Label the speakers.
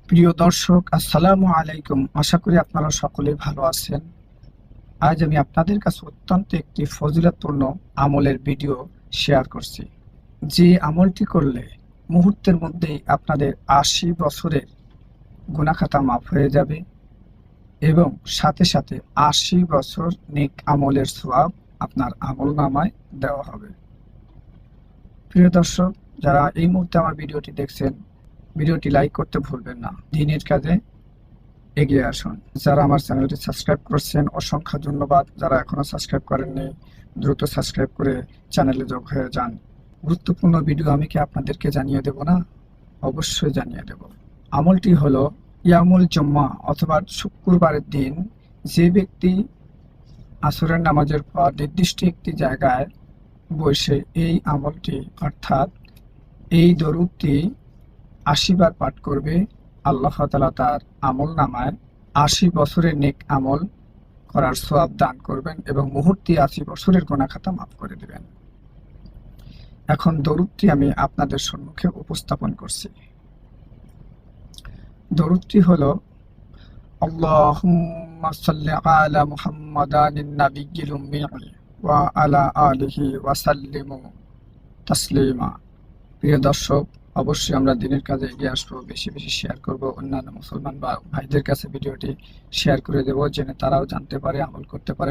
Speaker 1: প্রিয় দর্শক, আসসালামু আলাইকুম। আশা করি আপনারা সকলেই ভালো আছেন। আজ আমি আপনাদের কাছে অত্যন্ত একটি ফজিলতপূর্ণ আমলের ভিডিও শেয়ার করছি, যে আমলটি করলে মুহূর্তের মধ্যেই আপনাদের ৮০ বছরের গুনাহখাতা মাফ হয়ে যাবে এবং সাথে সাথে ৮০ বছর নেক আমলের সওয়াব আপনার আমলনামায় দেওয়া হবে। প্রিয় দর্শক, যারা এই মুহূর্তে আমার ভিডিওটি দেখছেন, ভিডিওটি লাইক করতে ভুলবেন না। দিনের কাজে এগিয়ে আসুন। যারা আমার চ্যানেলটি সাবস্ক্রাইব করছেন, অসংখ্য ধন্যবাদ। যারা এখনো সাবস্ক্রাইব করেননি, দ্রুত সাবস্ক্রাইব করে চ্যানেলে যোগ হয়ে যান। গুরুত্বপূর্ণ ভিডিও আমি কি আপনাদেরকে জানিয়ে দেব না? অবশ্যই জানিয়ে দেব। আমলটি হলো ইয়ামুল জুম্মা অথবা শুক্রবারের দিন যে ব্যক্তি আসরের নামাজের পর নির্দিষ্ট একটি জায়গায় বসে এই আমলটি অর্থাৎ এই দরুদটি ৮০ বার পাঠ করবে, আল্লাহ তাআলা তার আমল নামায় ৮০ বছরের নেক আমল করার সওয়াব দান করবেন এবং মুহূর্তে ৮০ বছরের গুনাহখাতা মাফ করে দিবেন। এখন দরুদটি আমি আপনাদের সম্মুখে উপস্থাপন করছি। দরুদটি হলো আল্লাহুম্মা সাল্লি আলা মুহাম্মাদানিন নাবিয়্যিল উম্মি ওয়া আলা আলিহি ওয়া সাল্লিমু তাসলিমা। প্রিয় দর্শক, অবশ্যই আমরা দিনের কাজে এগিয়ে আসবো, বেশি বেশি শেয়ার করব, অন্যান্য মুসলমান ভাইদের কাছে ভিডিওটি শেয়ার করে দেবো, যেন তারাও জানতে পারে, আমল করতে পারে।